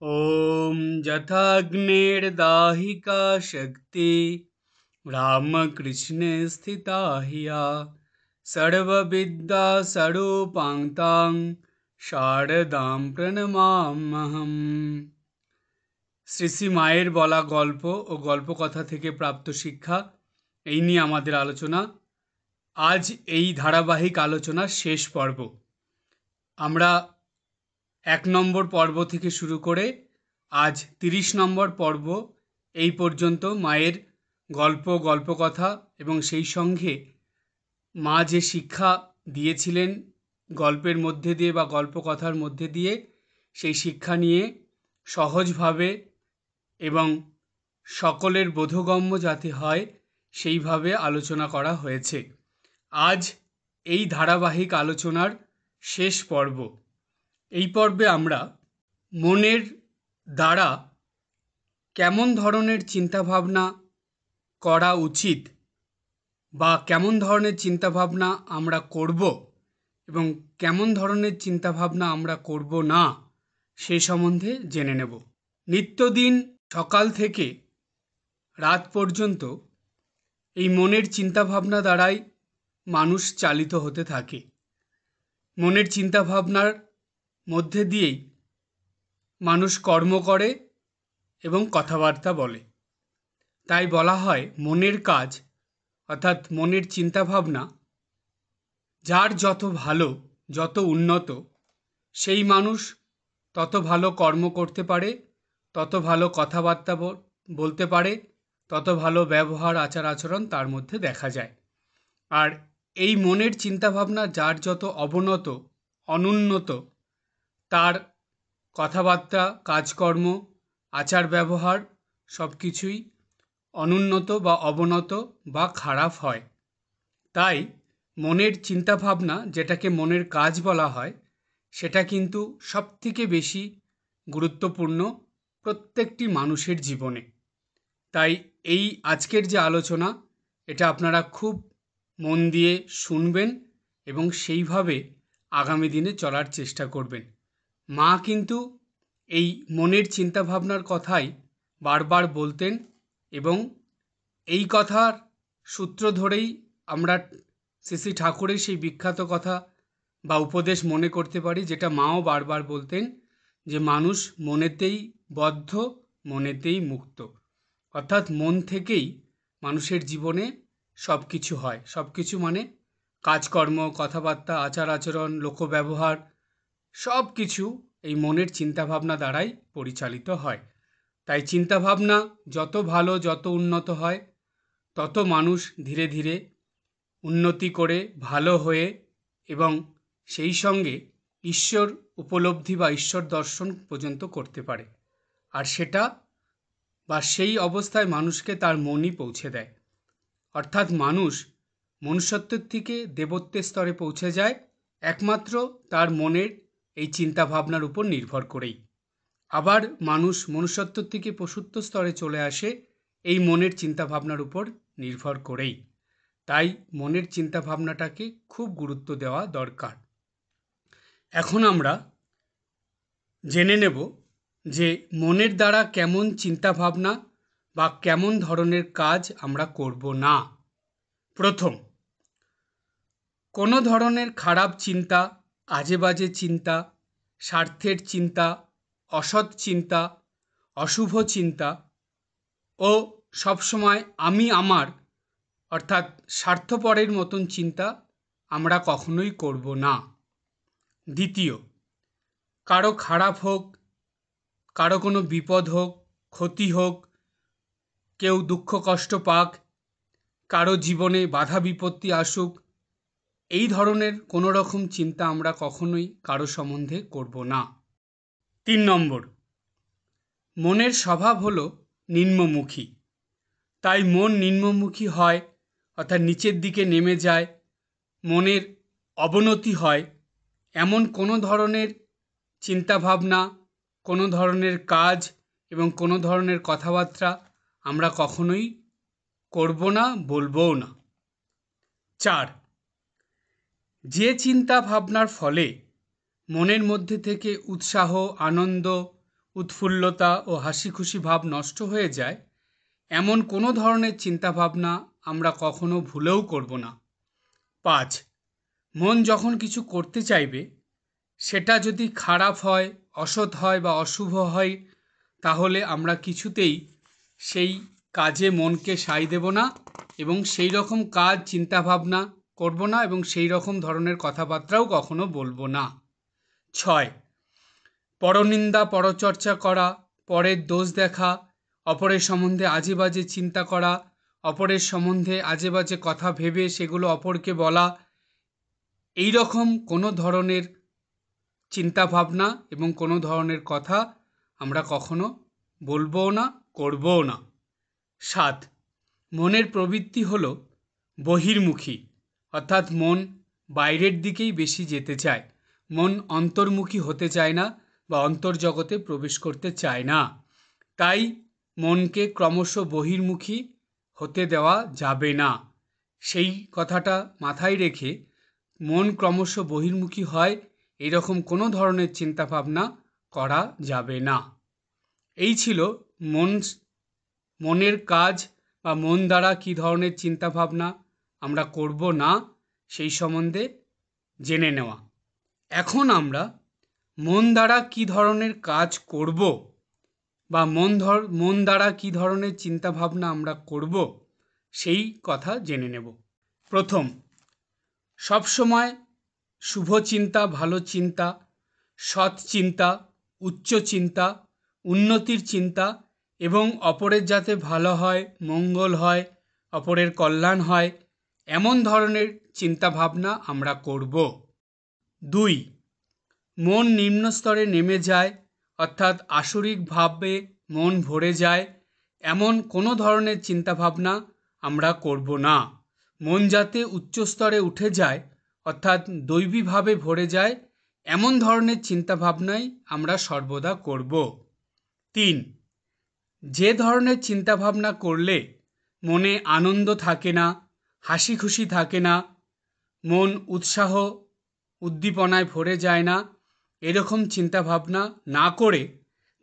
ॐ यथाग्नेर्दाहिका शक्ति रामकृष्णे स्थिता हिया सर्वविद्या स्वरूपां शारदां প্রণমাম্যহম। শ্রী শ্রী মায়ের বলা গল্প ও গল্পকথা থেকে প্রাপ্ত শিক্ষা, এই নিয়ে আমাদের আলোচনা। আজ এই ধারাবাহিক আলোচনার শেষ পর্ব। আমরা 1 নম্বর পর্ব থেকে শুরু করে আজ 30 নম্বর পর্ব এই পর্যন্ত মায়ের গল্পকথা এবং সেই সঙ্গে মা যে শিক্ষা দিয়েছিলেন গল্পের মধ্যে দিয়ে বা গল্পকথার মধ্যে দিয়ে, সেই শিক্ষা নিয়ে সহজভাবে এবং সকলের বোধগম্য যাতে হয় সেইভাবে আলোচনা করা হয়েছে। আজ এই ধারাবাহিক আলোচনার শেষ পর্ব। এই পর্বে আমরা মনের দ্বারা কেমন ধরনের চিন্তাভাবনা করা উচিত বা কেমন ধরনের চিন্তাভাবনা আমরা করব এবং কেমন ধরনের চিন্তাভাবনা আমরা করব না, সে সম্বন্ধে জেনে নেব। নিত্যদিন সকাল থেকে রাত পর্যন্ত এই মনের চিন্তাভাবনা দ্বারাই মানুষ চালিত হতে থাকে। মনের চিন্তাভাবনার মধ্যে দিয়েই মানুষ কর্ম করে এবং কথাবার্তা বলে। তাই বলা হয় মনের কাজ অর্থাৎ মনের চিন্তাভাবনা যার যত ভালো, যত উন্নত, সেই মানুষ তত ভালো কর্ম করতে পারে, তত ভালো কথাবার্তা বলতে পারে, তত ভালো ব্যবহার আচার আচরণ তার মধ্যে দেখা যায়। আর এই মনের চিন্তাভাবনা যার যত অবনত, অনুন্নত, তার কথাবার্তা, কাজকর্ম, আচার ব্যবহার সব কিছুই অনুন্নত বা অবনত বা খারাপ হয়। তাই মনের চিন্তাভাবনা, যেটাকে মনের কাজ বলা হয়, সেটা কিন্তু সবথেকে বেশি গুরুত্বপূর্ণ প্রত্যেকটি মানুষের জীবনে। তাই এই আজকের যে আলোচনা, এটা আপনারা খুব মন দিয়ে শুনবেন এবং সেইভাবে আগামী দিনে চলার চেষ্টা করবেন। মা কিন্তু এই মনের চিন্তাভাবনার কথাই বারবার বলতেন এবং এই কথার সূত্র ধরেই আমরা শ্রী শ্রী ঠাকুরের সেই বিখ্যাত কথা বা উপদেশ মনে করতে পারি, যেটা মাও বারবার বলতেন, যে মানুষ মনেতেই বদ্ধ, মনেতেই মুক্ত। অর্থাৎ মন থেকেই মানুষের জীবনে সব কিছু হয়। সব কিছু মানে কাজকর্ম, কথাবার্তা, আচার আচরণ, লোকব্যবহার, সব কিছু এই মনের চিন্তাভাবনা দ্বারাই পরিচালিত হয়। তাই চিন্তাভাবনা যত ভালো, যত উন্নত হয়, তত মানুষ ধীরে ধীরে উন্নতি করে ভালো হয়ে এবং সেই সঙ্গে ঈশ্বর উপলব্ধি বা ঈশ্বর দর্শন পর্যন্ত করতে পারে। আর সেটা বা সেই অবস্থায় মানুষকে তার মনই পৌঁছে দেয়। অর্থাৎ মানুষ মনুষ্যত্বের থেকে দেবত্বের স্তরে পৌঁছে যায় একমাত্র তার মনের এই চিন্তাভাবনার উপর নির্ভর করেই। আবার মানুষ মনুষ্যত্ব থেকে পশুত্ব স্তরে চলে আসে এই মনের চিন্তাভাবনার উপর নির্ভর করেই। তাই মনের চিন্তাভাবনাটাকে খুব গুরুত্ব দেওয়া দরকার। এখন আমরা জেনে নেব যে মনের দ্বারা কেমন চিন্তাভাবনা বা কেমন ধরনের কাজ আমরা করব না। প্রথম, কোনো ধরনের খারাপ চিন্তা, আজে বাজে চিন্তা, স্বার্থের চিন্তা, অসৎ চিন্তা, অশুভ চিন্তা ও সবসময় আমি আমার অর্থাৎ স্বার্থপরের মতন চিন্তা আমরা কখনোই করব না। দ্বিতীয়, কারো খারাপ হোক, কারো কোনো বিপদ হোক, ক্ষতি হোক, কেউ দুঃখ কষ্ট পাক, কারো জীবনে বাধা বিপত্তি আসুক, এই ধরনের কোনো রকম চিন্তা আমরা কখনোই কারো সম্বন্ধে করব না। 3 নম্বর, মনের স্বভাব হলো নিম্নমুখী। তাই মন নিম্নমুখী হয় অর্থাৎ নিচের দিকে নেমে যায়, মনের অবনতি হয়, এমন কোনো ধরনের চিন্তাভাবনা, কোনো ধরনের কাজ এবং কোনো ধরনের কথাবার্তা আমরা কখনোই করব না, বলবও না। 4, যে চিন্তা ভাবনার ফলে মনের মধ্যে থেকে উৎসাহ, আনন্দ, উৎফুল্লতা ও হাসি খুশি ভাব নষ্ট হয়ে যায়, এমন কোনো ধরনের চিন্তাভাবনা আমরা কখনো ভুলেও করব না। 5. মন যখন কিছু করতে চাইবে, সেটা যদি খারাপ হয়, অসৎ হয় বা অশুভ হয়, তাহলে আমরা কিছুতেই সেই কাজে মনকে সায় দেব না এবং সেই রকম কাজ চিন্তাভাবনা করব না এবং সেই রকম ধরনের কথাবার্তাও কখনো বলবো না। 6. পরনিন্দা, পরচর্চা করা, পরের দোষ দেখা, অপরের সম্বন্ধে আজে বাজে চিন্তা করা, অপরের সম্বন্ধে আজে বাজে কথা ভেবে সেগুলো অপরকে বলা, এই রকম কোনো ধরনের চিন্তাভাবনা এবং কোনো ধরনের কথা আমরা কখনো বলবো না, করবও না। 7. মনের প্রবৃত্তি হল বহির্মুখী, অর্থাৎ মন বাইরের দিকেই বেশি যেতে চায়। মন অন্তর্মুখী হতে চায় না বা অন্তর্জগতে প্রবেশ করতে চায় না। তাই মনকে ক্রমশ বহির্মুখী হতে দেওয়া যাবে না। সেই কথাটা মাথায় রেখে মন ক্রমশ বহির্মুখী হয় এরকম কোনো ধরনের চিন্তাভাবনা করা যাবে না। এই ছিল মনের কাজ বা মন দ্বারা কী ধরনের চিন্তাভাবনা আমরা করব না সেই সম্বন্ধে জেনে নেওয়া। এখন আমরা মন দ্বারা কী ধরনের কাজ করব বা মন দ্বারা কী ধরনের চিন্তাভাবনা আমরা করব সেই কথা জেনে নেব। প্রথম, সবসময় শুভ চিন্তা, ভালো চিন্তা, সৎ চিন্তা, উচ্চ চিন্তা, উন্নতির চিন্তা এবং অপরের যাতে ভালো হয়, মঙ্গল হয়, অপরের কল্যাণ হয়, এমন ধরনের চিন্তাভাবনা আমরা করব। 2. মন নিম্ন স্তরে নেমে যায়, অর্থাৎ আসরিক ভাবে মন ভরে যায়, এমন কোনো ধরনের চিন্তাভাবনা আমরা করব না। মন যাতে উচ্চ স্তরে উঠে যায়, অর্থাৎ দৈবীভাবে ভরে যায়, এমন ধরনের চিন্তাভাবনাই আমরা সর্বদা করব। 3. যে ধরনের চিন্তাভাবনা করলে মনে আনন্দ থাকে না, হাসি খুশি থাকে না, মন উৎসাহ উদ্দীপনায় ভরে যায় না, এরকম চিন্তাভাবনা না করে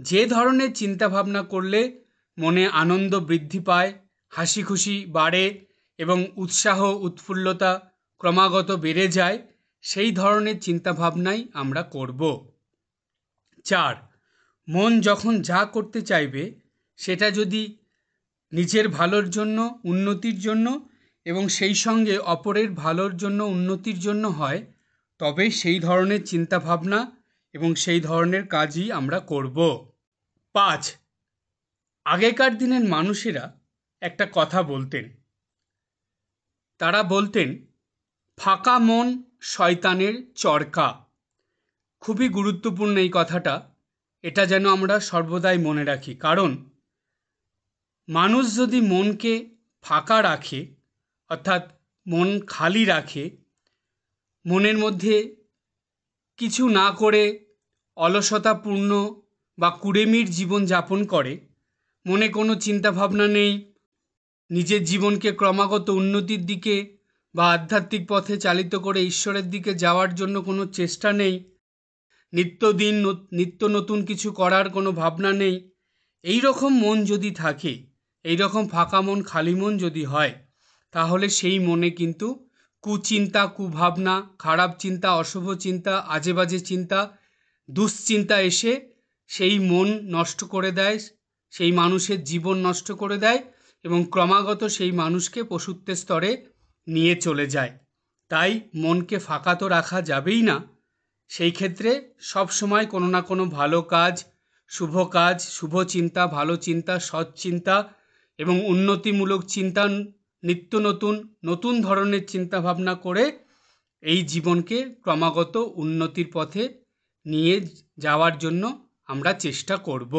যে ধরনের চিন্তাভাবনা করলে মনে আনন্দ বৃদ্ধি পায়, হাসি খুশি বাড়ে এবং উৎসাহ উৎফুল্লতা ক্রমাগত বেড়ে যায়, সেই ধরনের চিন্তাভাবনাই আমরা করব। 4. মন যখন যা করতে চাইবে সেটা যদি নিজের ভালোর জন্য, উন্নতির জন্য এবং সেই সঙ্গে অপরের ভালোর জন্য, উন্নতির জন্য হয়, তবে সেই ধরনের চিন্তাভাবনা এবং সেই ধরনের কাজই আমরা করব। 5. আগেকার দিনের মানুষেরা একটা কথা বলতেন। তারা বলতেন, ফাঁকা মন শয়তানের চরকা। খুবই গুরুত্বপূর্ণ এই কথাটা, এটা যেন আমরা সর্বদাই মনে রাখি। কারণ মানুষ যদি মনকে ফাঁকা রাখে, অর্থাৎ মন খালি রাখে, মনের মধ্যে কিছু না করে অলসতাপূর্ণ বা কুড়েমির জীবন যাপন করে, মনে কোনো চিন্তাভাবনা নেই, নিজের জীবনকে ক্রমাগত উন্নতির দিকে বা আধ্যাত্মিক পথে চালিত করে ঈশ্বরের দিকে যাওয়ার জন্য কোনো চেষ্টা নেই, নিত্য নতুন কিছু করার কোনো ভাবনা নেই, এই রকম মন যদি থাকে, এই রকম ফাঁকা মন, খালি মন যদি হয়, তাহলে সেই মনে কিন্তু কুচিন্তা, কুভাবনা, খারাপ চিন্তা, অশুভ চিন্তা, আজে বাজে চিন্তা, দুশ্চিন্তা এসে সেই মন নষ্ট করে দেয়, সেই মানুষের জীবন নষ্ট করে দেয় এবং ক্রমাগত সেই মানুষকে পশুত্বের স্তরে নিয়ে চলে যায়। তাই মনকে ফাঁকা তো রাখা যাবেই না। সেই ক্ষেত্রে সব সময় কোনো না কোনো ভালো কাজ, শুভ চিন্তা, ভালো চিন্তা, সৎ চিন্তা এবং উন্নতিমূলক চিন্তা, নিত্য নতুন ধরনের চিন্তাভাবনা করে এই জীবনকে ক্রমাগত উন্নতির পথে নিয়ে যাওয়ার জন্য আমরা চেষ্টা করব।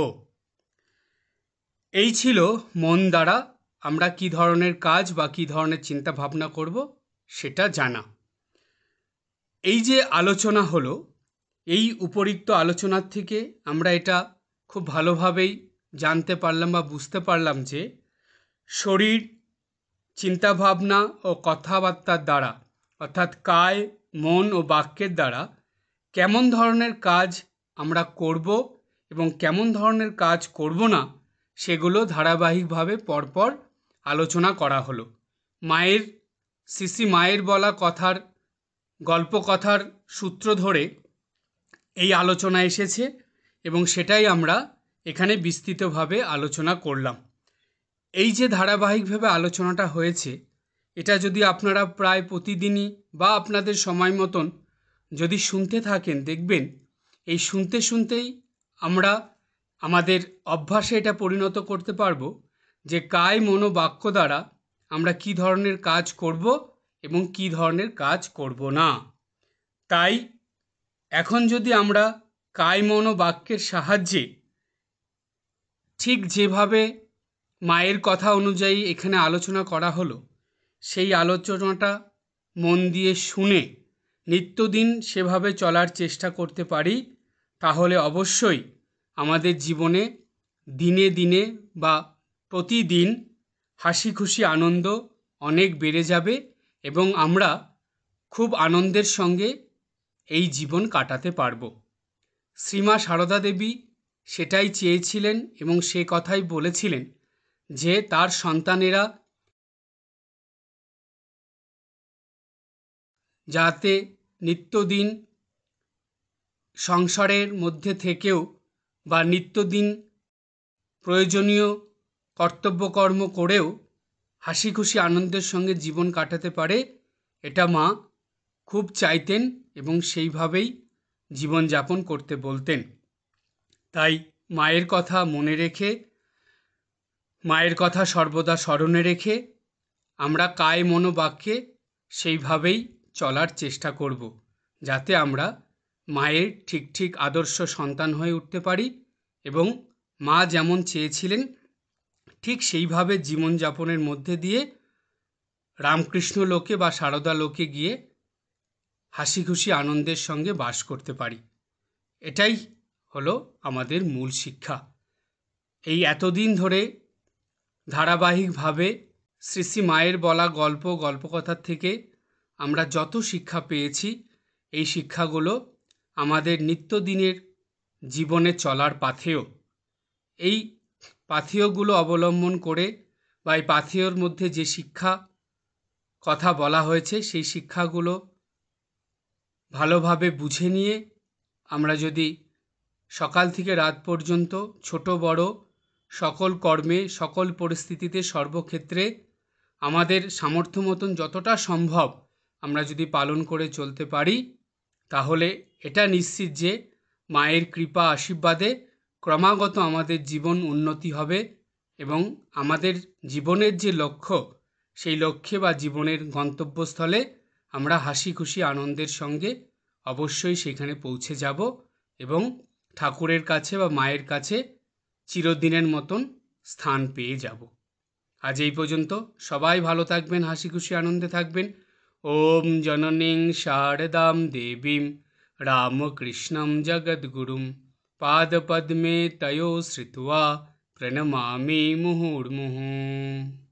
এই ছিল মন দ্বারা আমরা কী ধরনের কাজ বা কী ধরনের চিন্তাভাবনা করব সেটা জানা। এই যে আলোচনা হলো, এই উপরিক্ত আলোচনার থেকে আমরা এটা খুব ভালোভাবেই জানতে পারলাম বা বুঝতে পারলাম যে শরীর, চিন্তাভাবনা ও কথাবার্তার দ্বারা, অর্থাৎ কায়, মন ও বাক্যের দ্বারা কেমন ধরনের কাজ আমরা করব এবং কেমন ধরনের কাজ করব না, সেগুলো ধারাবাহিকভাবে পরপর আলোচনা করা হলো। শ্রী মায়ের বলা গল্পকথার সূত্র ধরে এই আলোচনা এসেছে এবং সেটাই আমরা এখানে বিস্তৃতভাবে আলোচনা করলাম। এই যে ধারাবাহিকভাবে আলোচনাটা হয়েছে, এটা যদি আপনারা প্রায় প্রতিদিনই বা আপনাদের সময় মতন যদি শুনতে থাকেন, দেখবেন এই শুনতে শুনতেই আমরা আমাদের অভ্যাসে এটা পরিণত করতে পারবো যে কায় মনো বাক্য দ্বারা আমরা কী ধরনের কাজ করব এবং কী ধরনের কাজ করব না। তাই এখন যদি আমরা কায় মনো বাক্যের সাহায্যে ঠিক যেভাবে মায়ের কথা অনুযায়ী এখানে আলোচনা করা হলো, সেই আলোচনাটা মন দিয়ে শুনে নিত্যদিন সেভাবে চলার চেষ্টা করতে পারি, তাহলে অবশ্যই আমাদের জীবনে দিনে দিনে বা প্রতিদিন হাসি খুশি আনন্দ অনেক বেড়ে যাবে এবং আমরা খুব আনন্দের সঙ্গে এই জীবন কাটাতে পারব। শ্রীমা সারদা দেবী সেটাই চেয়েছিলেন এবং সে কথাই বলেছিলেন যে তার সন্তানেরা যাতে নিত্যদিন সংসারের মধ্যে থেকেও বা নিত্যদিন প্রয়োজনীয় কর্তব্যকর্ম করেও হাসি খুশি আনন্দের সঙ্গে জীবন কাটাতে পারে, এটা মা খুব চাইতেন এবং সেইভাবেই জীবনযাপন করতে বলতেন। তাই মায়ের কথা মনে রেখে, মায়ের কথা সর্বদা স্মরণে রেখে আমরা কায় মনো বাক্যে সেইভাবেই চলার চেষ্টা করব, যাতে আমরা মায়ের ঠিক ঠিক আদর্শ সন্তান হয়ে উঠতে পারি এবং মা যেমন চেয়েছিলেন ঠিক সেইভাবে জীবনযাপনের মধ্যে দিয়ে রামকৃষ্ণ লোকে বা সারদা লোকে গিয়ে হাসি খুশি আনন্দের সঙ্গে বাস করতে পারি। এটাই হলো আমাদের মূল শিক্ষা। এই এতদিন ধরে ধারাবাহিকভাবে শ্রী মায়ের বলা গল্পকথার থেকে আমরা যত শিক্ষা পেয়েছি, এই শিক্ষাগুলো আমাদের নিত্যদিনের জীবনে চলার পাথেয়, এই পাথেয়গুলো অবলম্বন করে বা এই পাথেয়র মধ্যে যে শিক্ষা কথা বলা হয়েছে, সেই শিক্ষাগুলো ভালোভাবে বুঝে নিয়ে আমরা যদি সকাল থেকে রাত পর্যন্ত ছোট বড় সকল কর্মে, সকল পরিস্থিতিতে, সর্বক্ষেত্রে আমাদের সামর্থ্য মতন যতটা সম্ভব আমরা যদি পালন করে চলতে পারি, তাহলে এটা নিশ্চিত যে মায়ের কৃপা আশীর্বাদে ক্রমাগত আমাদের জীবন উন্নতি হবে এবং আমাদের জীবনের যে লক্ষ্য, সেই লক্ষ্যে বা জীবনের গন্তব্যস্থলে আমরা হাসি খুশি আনন্দের সঙ্গে অবশ্যই সেখানে পৌঁছে যাব এবং ঠাকুরের কাছে বা মায়ের কাছে চিরদিনের মতন স্থান পেয়ে যাব। আজ এই পর্যন্ত। সবাই ভালো থাকবেন, হাসি খুশি আনন্দে থাকবেন। ওম জননীং শারদাম দেবীম রামকৃষ্ণম জগদ্গুরুম পাদপদ্মে তয়ো শ্রিত্বা প্রণমামি মুহুর্মুহুঃ।